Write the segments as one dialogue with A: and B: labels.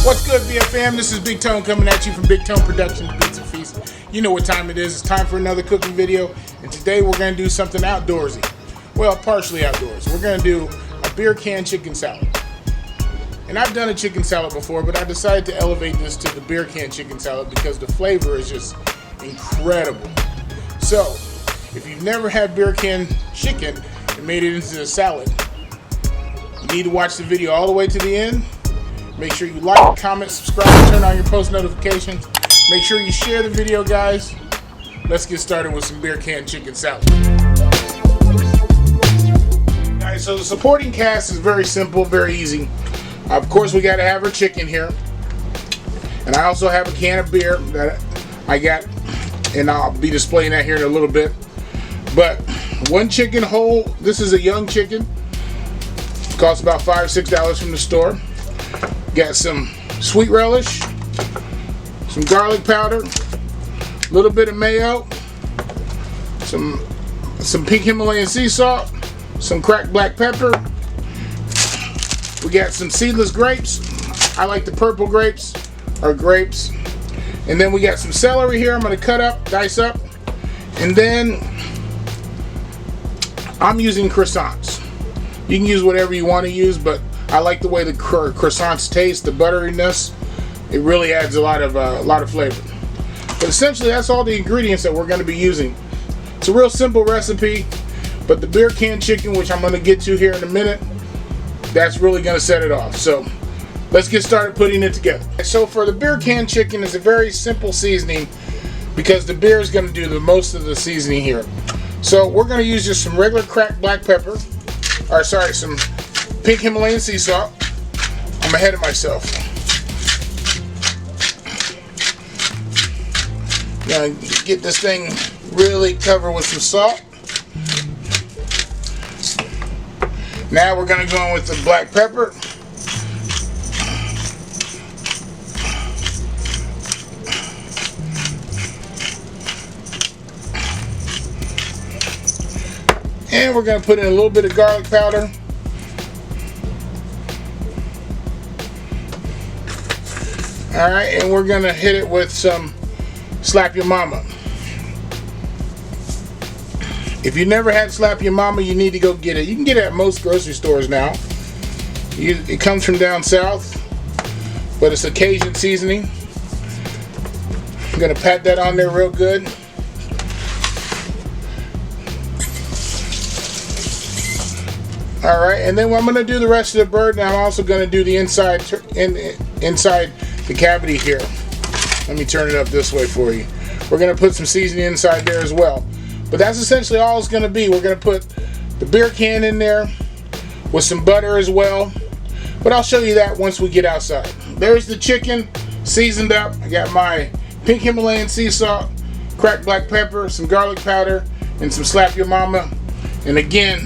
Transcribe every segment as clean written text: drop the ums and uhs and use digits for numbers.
A: What's good, BFM? This is Bigtone coming at you from Bigtone Productions Pizza Feast. You know what time it is. It's time for another cooking video, and today we're going to do something outdoorsy. Well, partially outdoors. We're going to do a beer can chicken salad. And I've done a chicken salad before, but I decided to elevate this to the beer can chicken salad because the flavor is just incredible. So, if you've never had beer can chicken and made it into a salad, you need to watch the video all the way to the end. Make sure you like, comment, subscribe, turn on your post notifications. Make sure you share the video, guys. Let's get started with some beer can chicken salad. Alright, so the supporting cast is very simple, very easy. Of course, we got to have our chicken here. And I also have a can of beer that I got, and I'll be displaying that here in a little bit. But one chicken whole, this is a young chicken. Costs about $5 or $6 from the store. Got some sweet relish, some garlic powder, a little bit of mayo, some pink Himalayan sea salt, some cracked black pepper. We got some seedless grapes. I like the purple grapes, or grapes. And then we got some celery here I'm going to cut up, dice up. And then I'm using croissants. You can use whatever you want to use, but I like the way the croissants taste, the butteriness. It really adds a lot of flavor. But essentially, that's all the ingredients that we're going to be using. It's a real simple recipe, but the beer can chicken, which I'm going to get to here in a minute, that's really going to set it off. So let's get started putting it together. So for the beer can chicken, it's a very simple seasoning because the beer is going to do the most of the seasoning here. So we're going to use just some regular cracked black pepper, or sorry, some pink Himalayan sea salt. I'm ahead of myself. Gonna get this thing really covered with some salt. Now we're gonna go in with the black pepper. And we're gonna put in a little bit of garlic powder. Alright, and we're going to hit it with some Slap Your Mama. If you never had Slap Your Mama, you need to go get it. You can get it at most grocery stores now. It comes from down south, but it's a Cajun seasoning. I'm going to pat that on there real good. Alright, and then I'm going to do the rest of the bird, and I'm also going to do the inside the cavity here. Let me turn it up this way for you. We're going to put some seasoning inside there as well. But that's essentially all it's going to be. We're going to put the beer can in there with some butter as well. But I'll show you that once we get outside. There's the chicken seasoned up. I got my pink Himalayan sea salt, cracked black pepper, some garlic powder, and some Slap Your Mama. And again,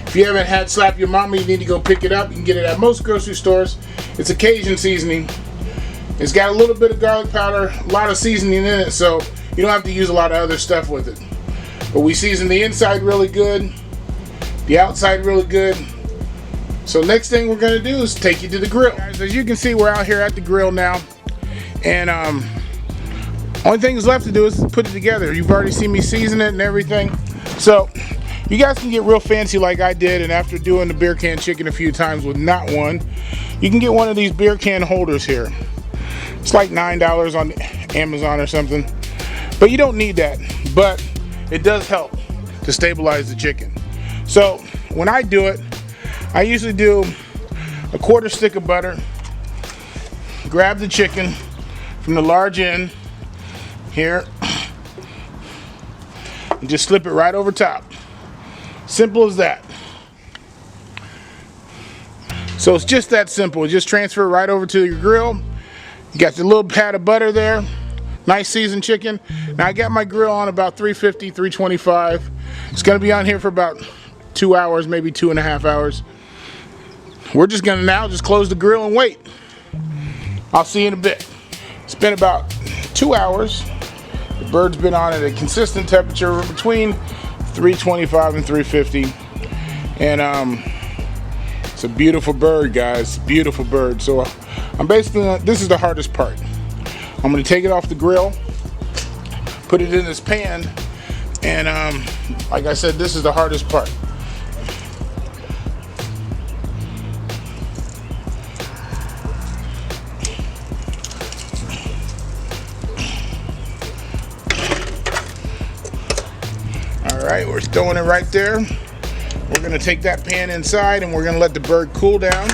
A: if you haven't had Slap Your Mama, you need to go pick it up. You can get it at most grocery stores. It's a Cajun seasoning. It's got a little bit of garlic powder, a lot of seasoning in it, so you don't have to use a lot of other stuff with it. But we season the inside really good, the outside really good. So next thing we're going to do is take you to the grill. Guys, as you can see, we're out here at the grill now. And only thing that's left to do is put it together. You've already seen me season it and everything. So you guys can get real fancy like I did, and after doing the beer can chicken a few times with not one, you can get one of these beer can holders here. It's like $9 on Amazon or something. But you don't need that. But it does help to stabilize the chicken. So when I do it, I usually do a quarter stick of butter, grab the chicken from the large end here, and just slip it right over top. Simple as that. So it's just that simple. Just transfer it right over to your grill. You got the little pat of butter there. Nice seasoned chicken. Now I got my grill on about 350, 325. It's going to be on here for about 2 hours, maybe 2.5 hours. We're just going to now just close the grill and wait. I'll see you in a bit. It's been about 2 hours. The bird's been on at a consistent temperature between 325 and 350. And it's a beautiful bird, guys. Beautiful bird. So This is the hardest part. I'm going to take it off the grill, put it in this pan, and like I said, this is the hardest part. Alright, we're throwing it right there. We're going to take that pan inside and we're going to let the bird cool down.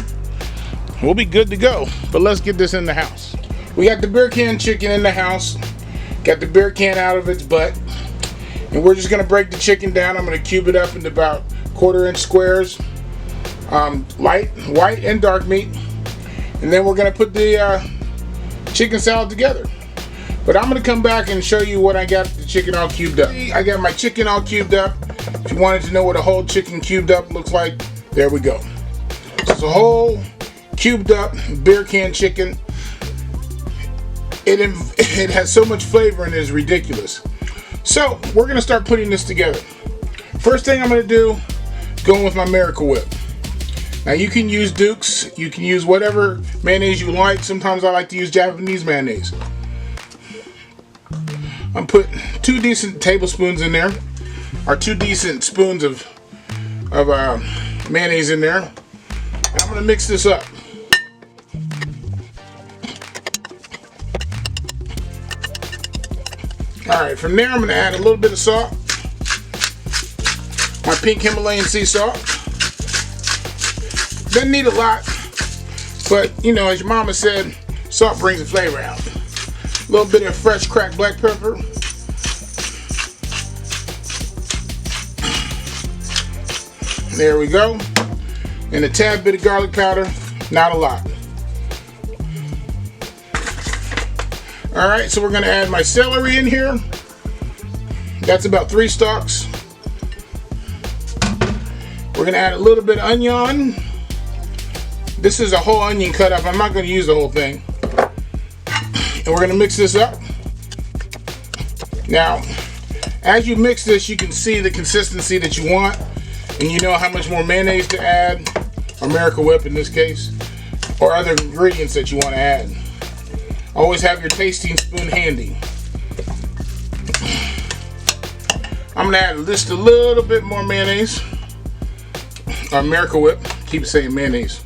A: We'll be good to go, but let's get this in the house. We got the beer can chicken in the house. Got the beer can out of its butt. And we're just going to break the chicken down. I'm going to cube it up into about 1/4-inch squares. Light, white, and dark meat. And then we're going to put the chicken salad together. But I'm going to come back and show you what I got the chicken all cubed up. I got my chicken all cubed up. If you wanted to know what a whole chicken cubed up looks like, there we go. So it's a whole cubed up beer can chicken. It has so much flavor and is ridiculous. So we're going to start putting this together. First thing I'm going to do, going with my Miracle Whip. Now you can use Duke's, you can use whatever mayonnaise you like. Sometimes I like to use Japanese mayonnaise. I'm putting 2 decent tablespoons in there, or 2 decent spoons of mayonnaise in there. And I'm going to mix this up. Alright, from there I'm going to add a little bit of salt. My pink Himalayan sea salt. Doesn't need a lot, but you know, as your mama said, salt brings the flavor out. A little bit of fresh cracked black pepper. There we go. And a tad bit of garlic powder, not a lot. Alright, so we're going to add my celery in here. That's about 3 stalks. We're going to add a little bit of onion. This is a whole onion cut up. I'm not going to use the whole thing. And we're going to mix this up. Now, as you mix this, you can see the consistency that you want. And you know how much more mayonnaise to add, or Miracle Whip in this case, or other ingredients that you want to add. Always have your tasting spoon handy. I'm going to add just a little bit more mayonnaise, or Miracle Whip. Keep saying mayonnaise.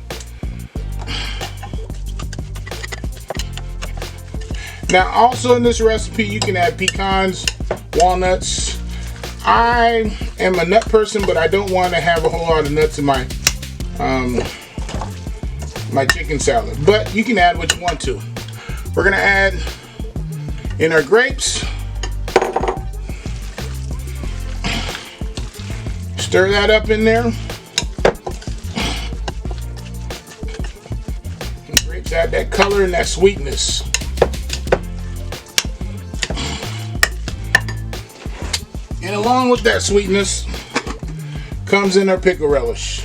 A: Now also in this recipe you can add pecans, walnuts. I am a nut person, but I don't want to have a whole lot of nuts in my my chicken salad. But you can add what you want to. We're going to add in our grapes. Stir that up in there. And grapes add that color and that sweetness. And along with that sweetness comes in our pickle relish.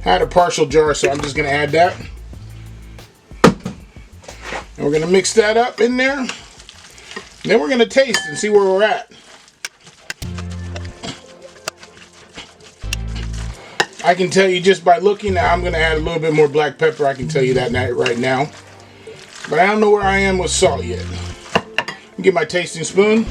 A: I had a partial jar, so I'm just going to add that. And we're going to mix that up in there. And then we're going to taste and see where we're at. I can tell you just by looking, I'm going to add a little bit more black pepper. I can tell you that right now. But I don't know where I am with salt yet. Get my tasting spoon.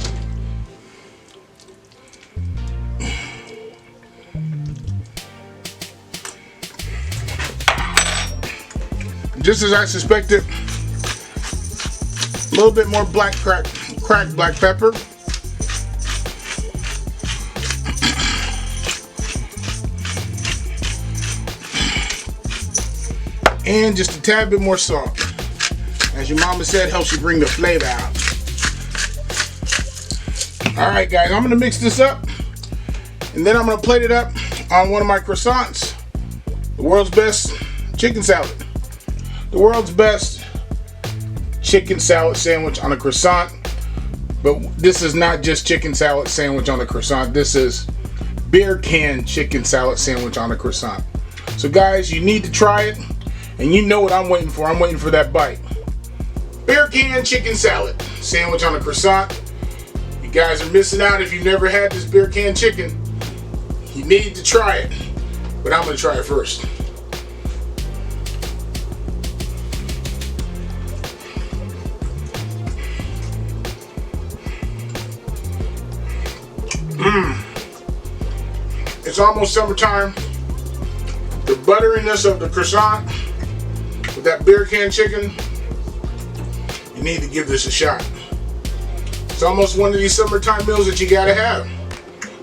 A: Just as I suspected, a little bit more cracked black pepper. And just a tad bit more salt. As your mama said, helps you bring the flavor out. Alright guys, I'm going to mix this up. And then I'm going to plate it up on one of my croissants. The world's best chicken salad. The world's best chicken salad sandwich on a croissant. But this is not just chicken salad sandwich on a croissant. This is beer can chicken salad sandwich on a croissant. So guys, you need to try it. And you know what I'm waiting for. I'm waiting for that bite. Beer can chicken salad sandwich on a croissant. You guys are missing out if you've never had this beer can chicken. You need to try it. But I'm going to try it first. It's almost summertime. The butteriness of the croissant with that beer can chicken, you need to give this a shot. It's almost one of these summertime meals that you gotta have.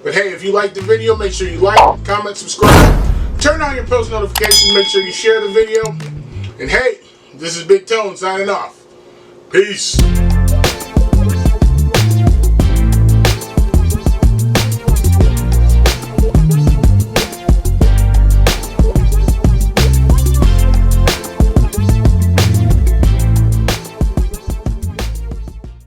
A: But hey, if you like the video, make sure you like, comment, subscribe, turn on your post notifications, make sure you share the video. And hey, this is Bigtone signing off. Peace.